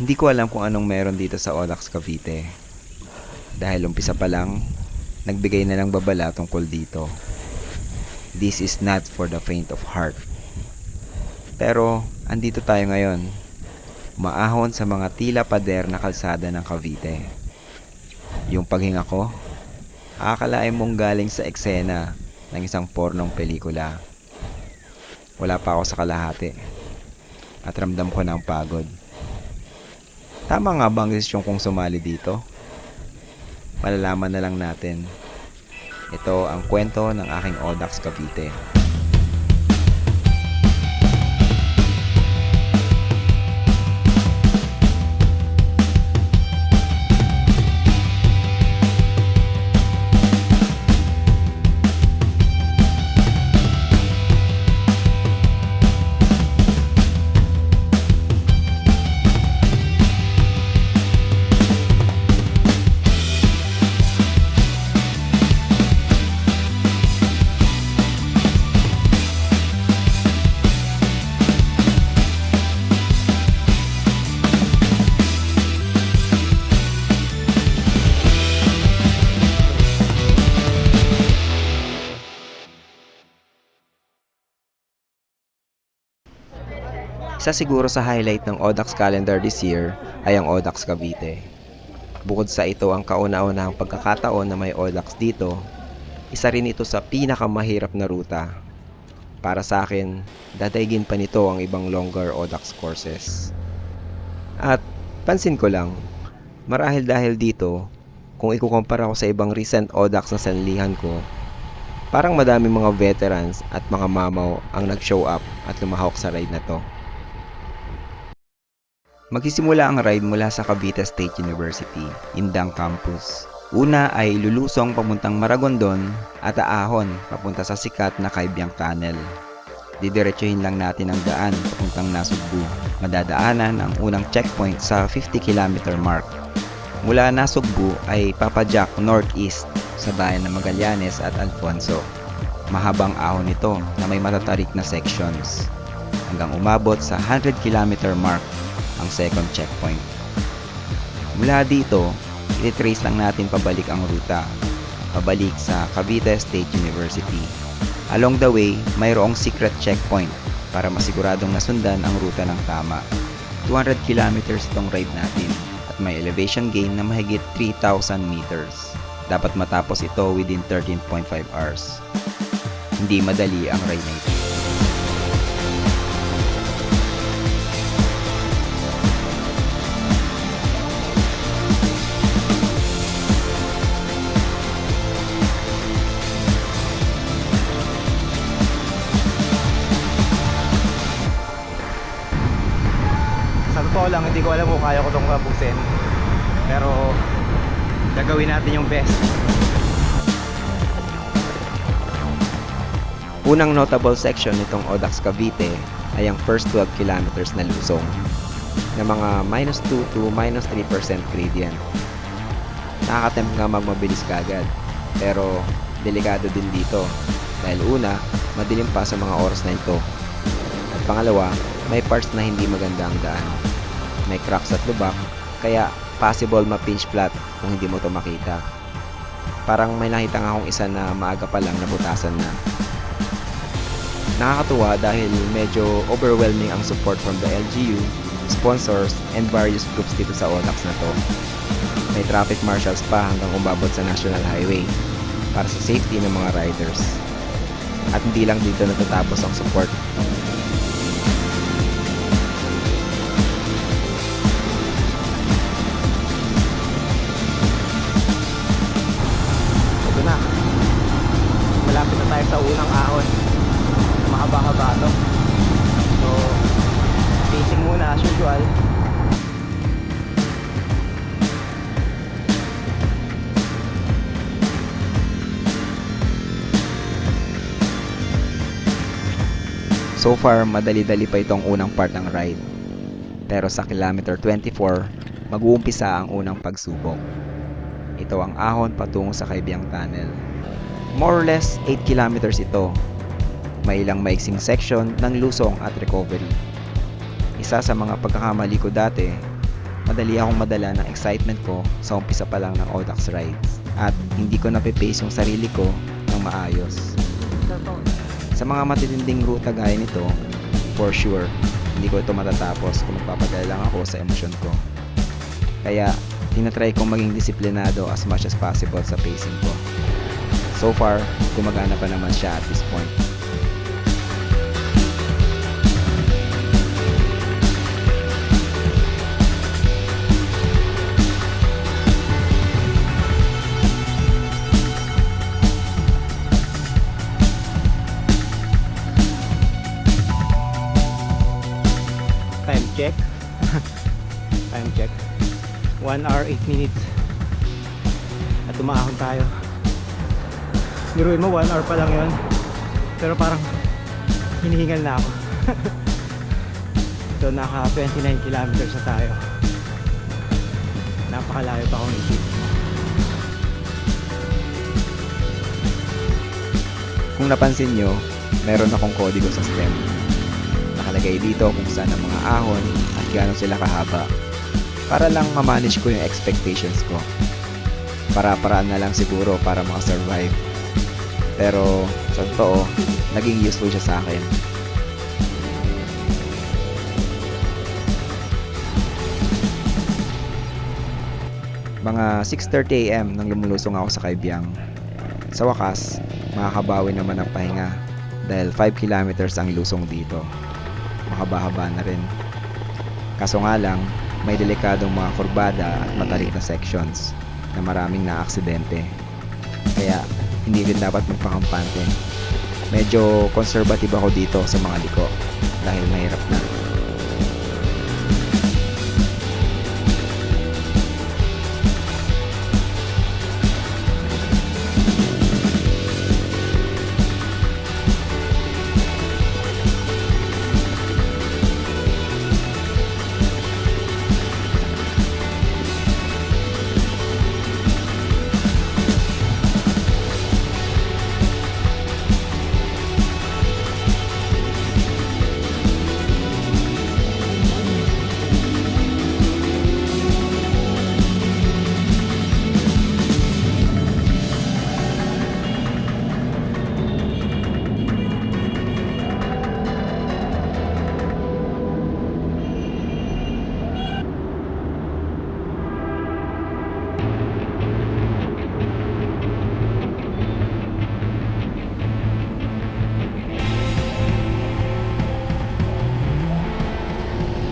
Hindi ko alam kung anong meron dito sa Audax Cavite. Dahil umpisa pa lang, nagbigay na ng babala tungkol dito. This is not for the faint of heart. Pero, andito tayo ngayon. Maahon sa mga tila pader na kalsada ng Cavite. Yung paghinga ko, akalain mong galing sa eksena ng isang pornong pelikula. Wala pa ako sa kalahati. At ramdam ko na ang pagod. Tama nga ba ang desisyon kong sumali dito? Malalaman na lang natin. Ito ang kwento ng aking Audax Cavite. Isa siguro sa highlight ng Audax calendar this year ay ang Audax Cavite. Bukod sa ito ang kauna-unahang pagkakataon na may Audax dito, isa rin ito sa pinakamahirap na ruta. Para sa akin, dadaigin pa nito ang ibang longer Audax courses. At pansin ko lang, marahil dahil dito, kung ikukumpara ko sa ibang recent Audax na sanlihan ko, parang madaming mga veterans at mga mamaw ang nag-show up at lumahok sa ride na to. Magsisimula ang ride mula sa Cavite State University, Indang Campus. Una ay lulusong papuntang Maragondon at aahon papunta sa sikat na Caybang Tunnel. Didiretsuhin lang natin ang daan papuntang Nasugbu. Madadaanan ang unang checkpoint sa 50 km mark. Mula Nasugbu ay papadyak northeast sa bayan ng Magallanes at Alfonso. Mahabang ahon ito na may matatarik na sections hanggang umabot sa 100 km mark ang second checkpoint. Mula dito, i-trace lang natin pabalik ang ruta, pabalik sa Cavite State University. Along the way, mayroong secret checkpoint para masiguradong nasundan ang ruta ng tama. 200 kilometers itong ride natin at may elevation gain na mahigit 3,000 meters. Dapat matapos ito within 13.5 hours. Hindi madali ang ride na ito. Sa totoo lang, hindi ko alam kung kaya ko itong tapusin. Pero, gagawin natin yung best. Unang notable section nitong Audax Cavite ay ang first 12 kilometers na lusong na mga -2 to -3% gradient. Nakakatempt nga magmabilis kagad, pero delikado din dito dahil una, madilim pa sa mga oras na ito. At pangalawa, may parts na hindi maganda ang daan. May cracks at lubak, kaya possible ma-pinch flat kung hindi mo to makita. Parang may nakita nga akong isa na maaga pa lang nabutasan na. Nakakatuwa dahil medyo overwhelming ang support from the LGU, sponsors, and various groups dito sa Audax na to. May traffic marshals pa hanggang umabot sa National Highway para sa safety ng mga riders. At hindi lang dito natatapos ang support. Ito na. Malapit na tayo sa unang ahon. Mahaba-haba ito. So, pacing muna as usual. So far, madali-dali pa itong unang part ng ride. Pero sa kilometer 24, mag-uumpisa ang unang pagsubok. Ito ang ahon patungo sa Caybang Tunnel. More or less 8 kilometers ito. May ilang maiksing section ng lusong at recovery. Isa sa mga pagkakamali ko dati madali akong madala ng excitement ko sa umpisa pa lang ng Audax rides at hindi ko napipace yung sarili ko ng maayos. Sa mga matitinding ruta gaya nito, for sure, hindi ko ito matatapos kung magpapadala lang ako sa emosyon ko. Kaya, tinatry kong maging disiplinado as much as possible sa pacing ko. So far, gumagana pa naman siya at this point. Time check. Time check. 1 hour 8 minutes. At umahon tayo. Biruin mo 1 hour pa lang yon. Pero parang hinihingal na ako. So naka 29 kilometers na tayo. Napakalayo pa akong isip. Kung napansin nyo, meron akong kodigo sa stem. Nakalagay dito kung saan ang mga ahon at gaano sila kahaba. Para lang ma-manage ko yung expectations ko. Para-paraan na lang siguro para makasurvive. Pero sa totoo, naging useful siya sa akin. Mga 6:30 AM nang lumulusong ako sa Kaibyang. Sa wakas, makakabawi naman ang pahinga dahil 5 kilometers ang lusong dito. Mahaba-haba na rin. Kaso nga lang, may delikadong mga kurbada at matarik na sections na maraming naaksidente. Kaya, hindi rin dapat magpakampante. Medyo conservative ako dito sa mga liko dahil mahirap na.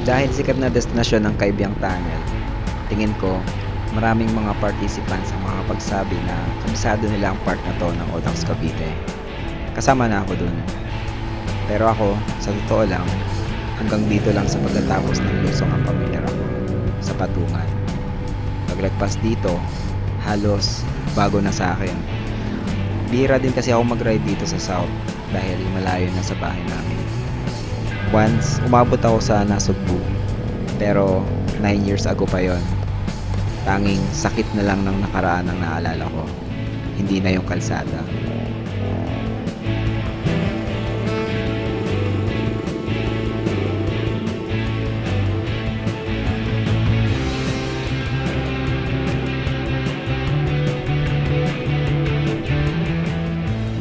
Dahil sikat na destinasyon ng Kaibyang Tunnel, tingin ko maraming mga participants ang makapagsabi na kabisado nila ang part na to ng Audax Cavite. Kasama na ako dun. Pero ako, sa totoo lang, hanggang dito lang sa pagkatapos ng lusong ang pamilyar ako sa patungan. Paglagpas dito, halos bago na sa akin. Bihira din kasi ako mag-ride dito sa South dahil malayo na sa bahay namin. Once, umabot ako sa Nasugbu. Pero 9 years ago pa yon. Tanging sakit na lang ng nakaraan ang naalala ko. Hindi na yung kalsada.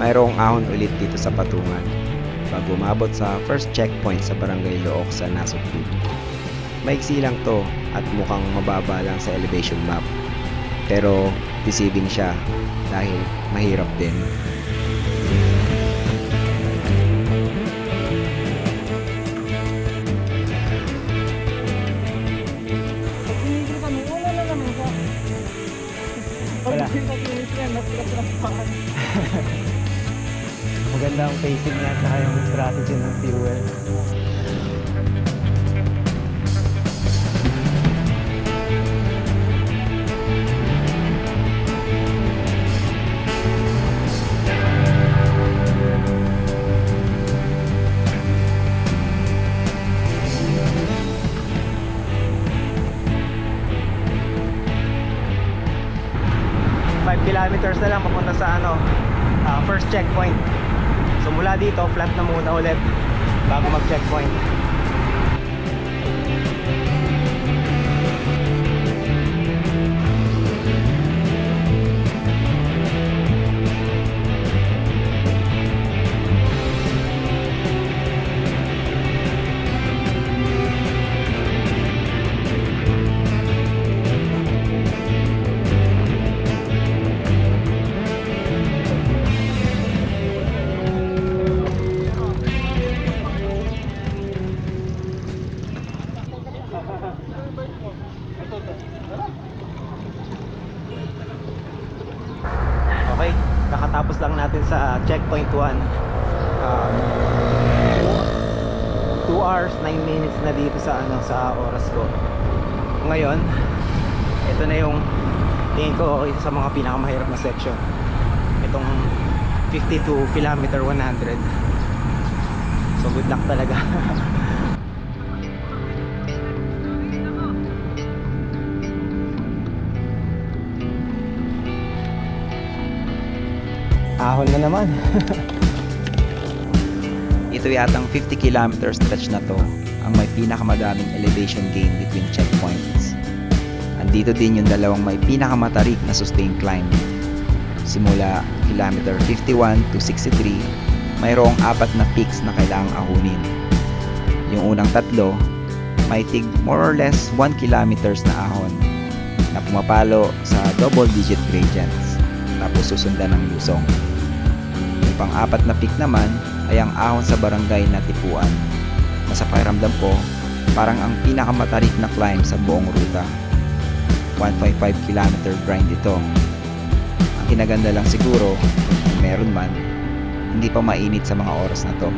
Mayroong ahon ulit dito sa patungan bago umabot sa first checkpoint sa Barangay Look sa Nasugbu. Maiksi lang to at mukhang mababa lang sa elevation map. Pero deceiving siya dahil mahirap din. Wala. Maganda ang pacing niya at yung strategy ng fuel. Kilometers na lang papunta sa first checkpoint. So mula dito, flat na muna ulit bago mag-checkpoint. kakatapos lang natin sa checkpoint 1. 2 hours 9 minutes na dito sa sa oras ko. Ngayon, ito na yung tingin ko isa sa mga pinakamahirap na section. Itong 52 kilometer 100. So good luck talaga. Ahon na naman. Ito yatang 50 kilometer stretch na to ang may pinakamadaming elevation gain between checkpoints. Andito din yung dalawang may pinakamatarik na sustained climb. Simula kilometer 51 to 63, mayroong 4 na peaks na kailangang ahunin. Yung unang tatlo, may tig more or less 1 kilometers na ahon na pumapalo sa double digit gradients tapos susundan ng lusong. Yung pang-4 na peak naman ay ang ahon sa barangay na Tipuan na sa pakiramdam ko parang ang pinakamatarik na climb sa buong ruta. 1.5 kilometer grind ito. Ang kinaganda lang siguro, kung meron man, hindi pa mainit sa mga oras na to.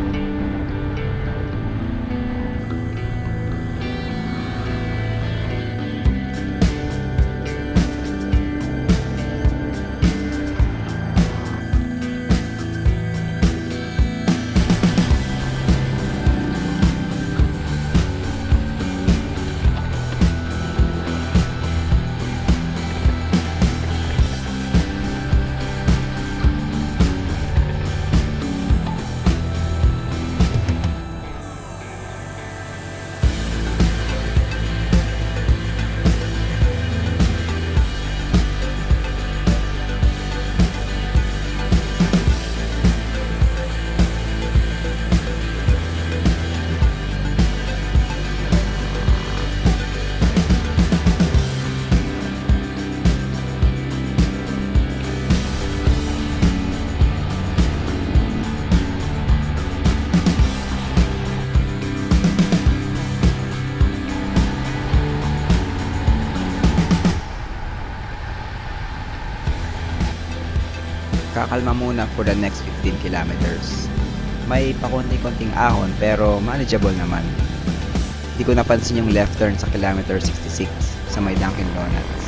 Kakalma muna for the next 15 kilometers. May pakunti-kunting ahon pero manageable naman. Hindi ko napansin yung left turn sa kilometer 66 sa may Dunkin Donuts.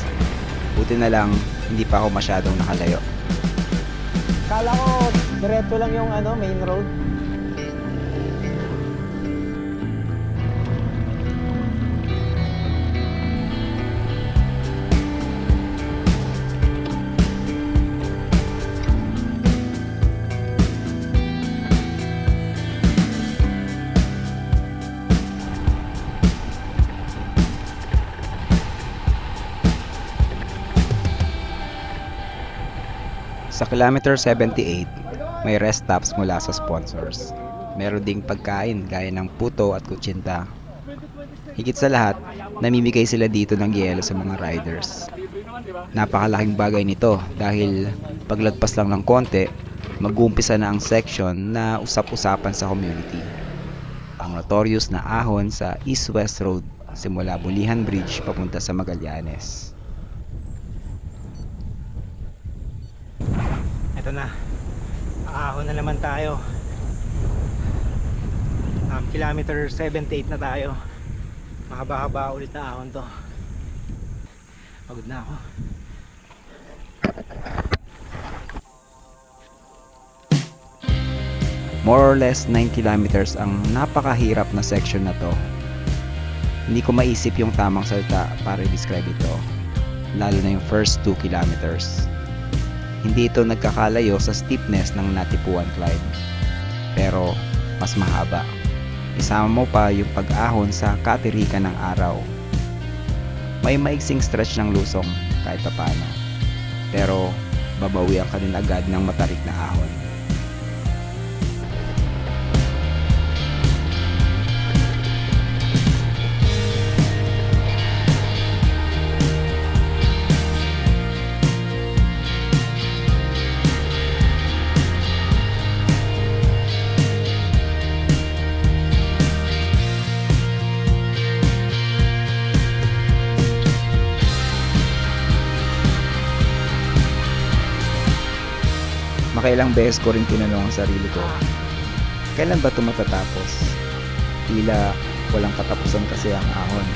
Buti na lang hindi pa ako masyadong nakalayo. Kala ko diretso lang yung main road. Sa kilometer 78, may rest stops mula sa sponsors. Meron ding pagkain gaya ng puto at kutsinta. Higit sa lahat, namimigay sila dito ng yelo sa mga riders. Napakalaking bagay nito dahil paglagpas lang ng konti, mag-uumpisa na ang section na usap-usapan sa community. Ang notorious na ahon sa East-West Road simula Bulihan Bridge papunta sa Magallanes. Ito na, ahon na naman tayo. Kilometer 78 na tayo. Mahaba-haba ulit na ahon to. Pagod na ako. More or less 9 kilometers ang napakahirap na section na to. Hindi ko maisip yung tamang salita para i-describe ito, lalo na yung first 2 kilometers. Hindi ito nagkakalayo sa steepness ng Natipuan climb, pero mas mahaba. Isama mo pa yung pag-ahon sa katirikan ng araw. May maiksing stretch ng lusong kahit paano, pero babawian ka din agad ng matarik na ahon. Nakailang beses ko rin tinanong ang sarili ko, kailan ba ito matatapos? Tila walang katapusan kasi ang ahon.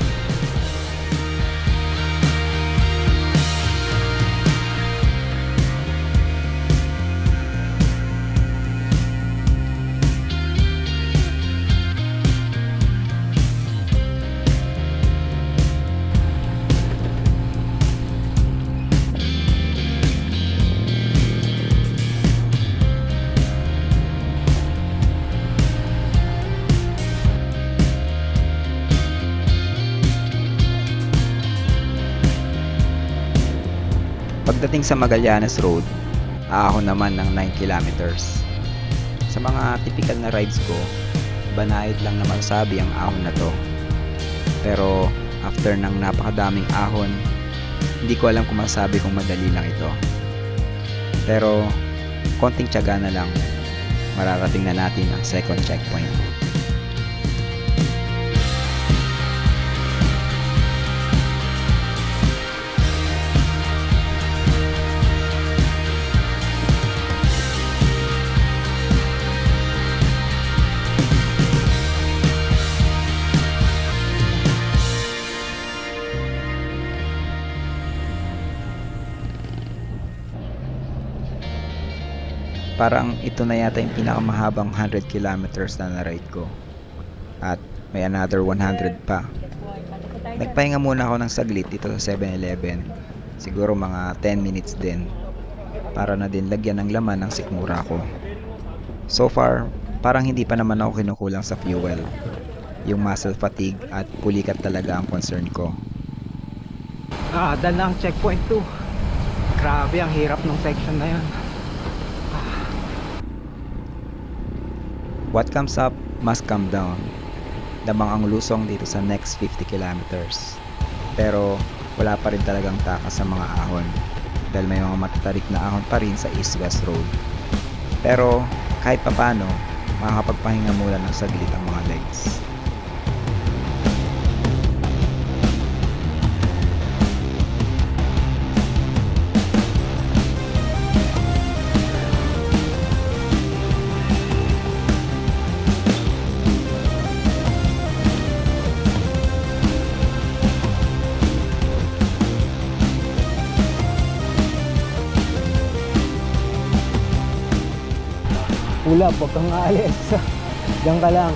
Pagdating sa Magallanes Road, aahon naman ng 9 kilometers. Sa mga typical na rides ko, banayad lang naman sabi ang ahon na to. Pero after ng napakadaming ahon, hindi ko alam kung masabi kung madali lang ito. Pero konting tiyaga na lang, mararating na natin ang second checkpoint. Parang ito na yata yung pinakamahabang 100 kilometers na na-ride ko. At may another 100 pa. Nagpahinga muna ako ng saglit dito sa 7-Eleven. Siguro mga 10 minutes din. Para na din lagyan ng laman ng sikmura ko. So far, parang hindi pa naman ako kinukulang sa fuel. Yung muscle fatigue at pulikat talaga ang concern ko. Dal na ang checkpoint 2. Grabe, ang hirap ng section na yan. What comes up must come down. Lamang ang lusong dito sa next 50 kilometers. Pero wala pa rin talagang takas sa mga ahon dahil may mga matatarik na ahon pa rin sa East-West Road. Pero kahit papano, makakapagpahinga muna ng saglit ang mga legs. Ulap, huwag kang aalis. Diyan ka lang.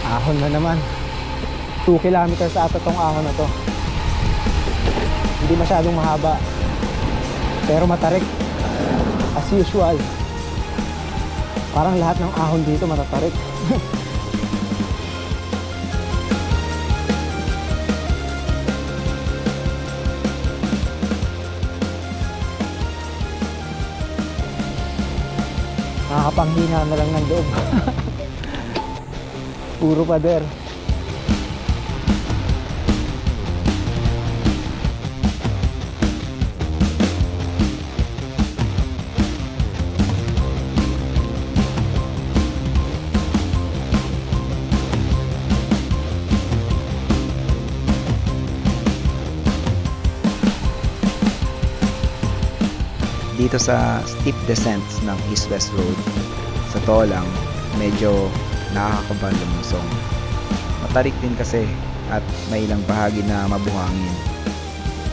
Ahon na naman. 2 kilometers ata tong ahon na to. Hindi masyadong mahaba. Pero matarik. As usual. Parang lahat ng ahon dito matatarik. Nakakapanghina na lang ng loob. Puro pader. Dito sa steep descents ng East-West Road, sa totoo lang, medyo nakakakabahan lumusong. Matarik din kasi at may ilang bahagi na mabuhangin.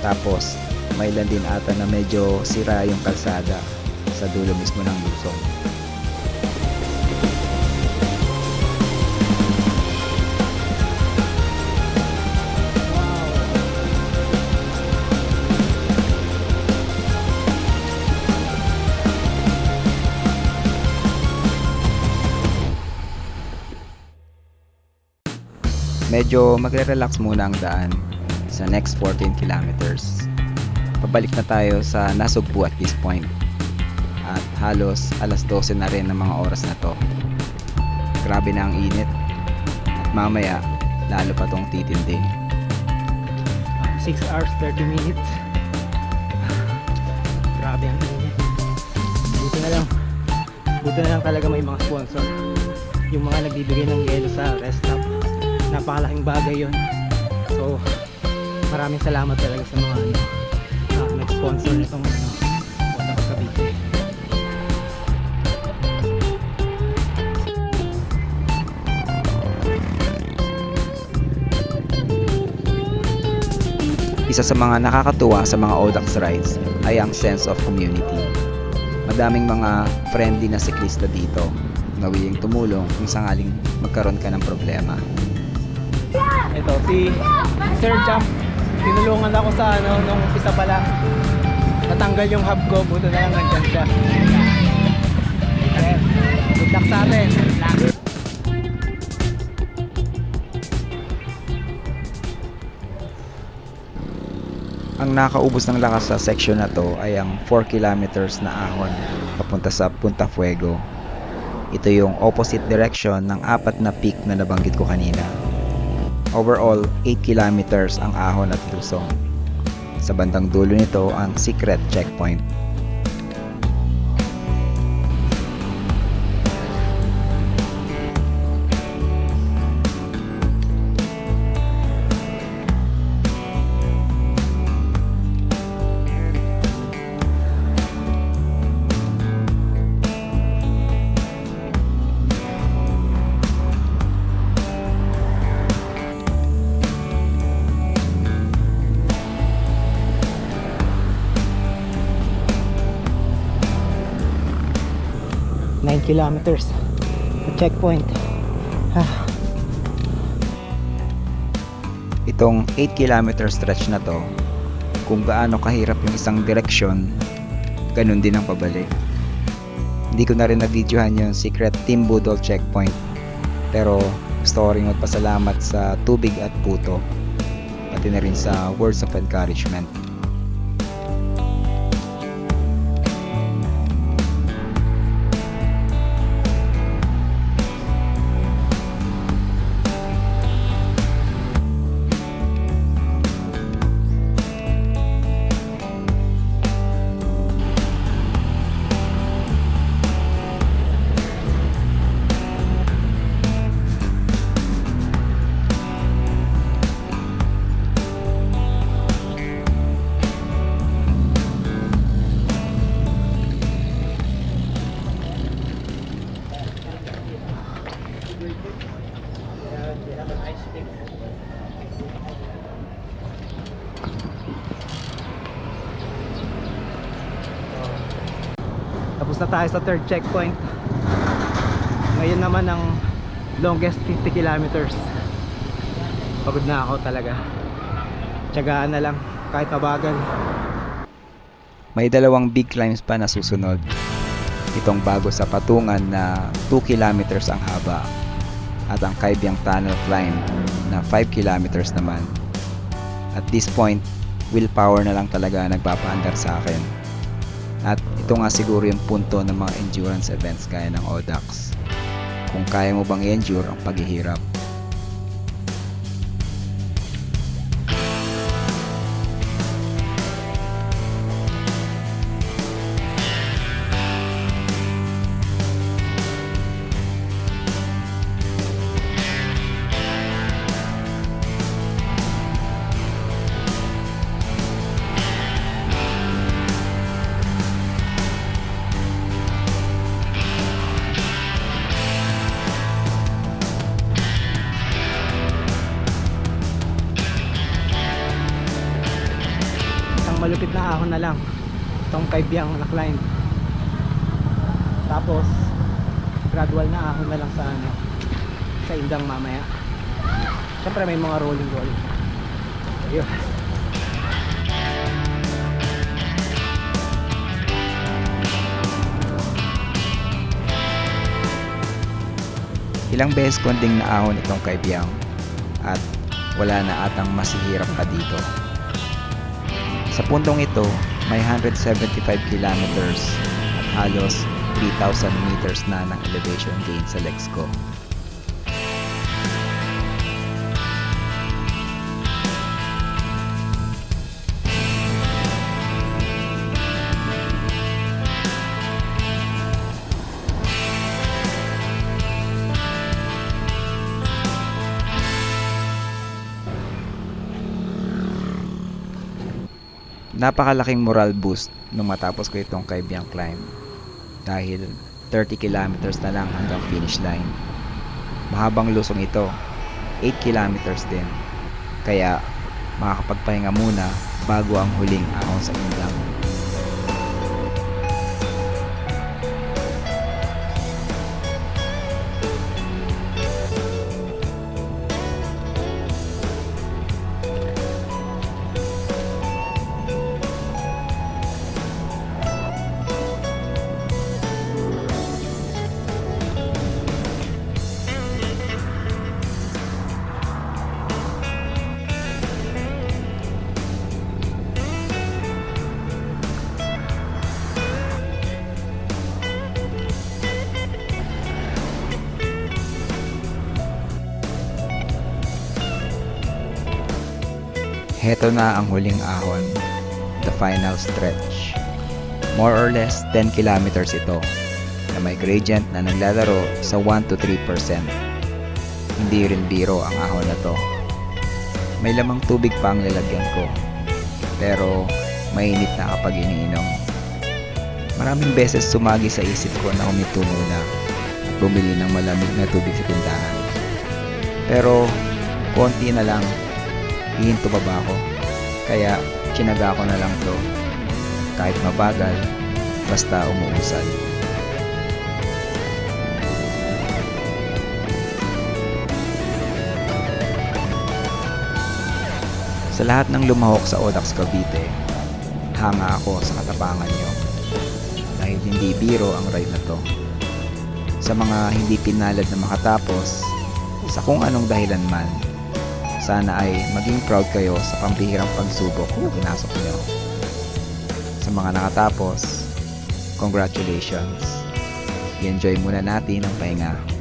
Tapos, may ilan din ata na medyo sira yung kalsada sa dulo mismo ng lusong. Medyo magre-relax muna ang daan sa next 14 kilometers. Pabalik na tayo sa Nasugbu at this point. At halos alas 12 na rin ng mga oras na to. Grabe na ang init. At mamaya, lalo pa tong titinding. 6 hours 30 minutes. Grabe ang init. Buti na lang talaga may mga sponsor. yung mga nagbibigay ng yelo sa rest stop. Napakalaking bagay yun. So maraming salamat talaga sa mga nag-sponsor nitong Botac Cavite. Isa sa mga nakakatuwa sa mga Audax rides ay ang sense of community. Madaming mga friendly na siklista dito na willing tumulong kung sakaling magkaroon ka ng problema. Ito si Sir Jump. Tinulungan ako sa nung umpisa pa lang. Natanggal yung hub ko, buto na lang nandyan siya. Good luck sa atin. Ang nakaubos ng lakas sa section na to ay ang 4 kilometers na ahon papunta sa Punta Fuego. Ito yung opposite direction ng 4 na peak na nabanggit ko kanina. Overall, 8 kilometers ang ahon at lusong. Sa bandang dulo nito ang secret checkpoint. Kilometers checkpoint. Itong 8 kilometer stretch na to, kung gaano kahirap yung isang direksyon, ganun din ang pabalik. Hindi ko na rin na-videohan yung secret Team Budol checkpoint, pero gusto ko rin magpasalamat sa tubig at puto, pati na rin sa words of encouragement. Tapos na tayo sa third checkpoint. Ngayon naman ang longest 50 kilometers. Pagod na ako talaga. Tiyagaan na lang kahit mabagal. May 2 big climbs pa na susunod. Itong bago sa patungan na 2 kilometers ang haba at ang Kaibyang Tunnel climb na 5 kilometers naman. At this point, willpower na lang talaga nagpapaandar sa akin. At ito nga siguro yung punto ng mga endurance events gaya ng Audax. Kung kaya mo bang i-endure ang paghihirap. Malupit na ahon na lang itong Kaibyang na climb. Tapos gradual na ahon na lang sa Indang mamaya. Siyempre may mga rolling. Ayun. Ilang beses ko ding naahon itong Kaibyang at wala na atang masihirap pa dito. Sa puntong ito, may 175 kilometers at halos 3,000 meters na ng elevation gain sa legs ko. Napakalaking moral boost nung matapos ko itong Kaibiang Climb dahil 30 kilometers na lang hanggang finish line. Mahabang lusong ito, 8 kilometers din. Kaya makakapagpahinga muna bago ang huling ahon sa Indang. Heto na ang huling ahon, the final stretch. More or less 10 kilometers ito na may gradient na naglalaro sa 1 to 3%. Hindi rin biro ang ahon na to. May lamang tubig pa ang lalagyan ko, pero mainit na kapag iniinom. Maraming beses sumagi sa isip ko na huminto muna at bumili ng malamig na tubig sa tindahan. Pero konti na lang, hihinto pa ba ako? Kaya tinaga ko na lang to. Kahit mabagal, basta umuusad. Sa lahat ng lumahok sa Audax Cavite, hanga ako sa katapangan nyo. Dahil hindi biro ang ride na to. Sa mga hindi pinalad na makatapos, sa kung anong dahilan man, sana ay maging proud kayo sa pambihirang pagsubok na pinasok nyo. Sa mga nakatapos, congratulations. I-enjoy muna natin ang pahinga.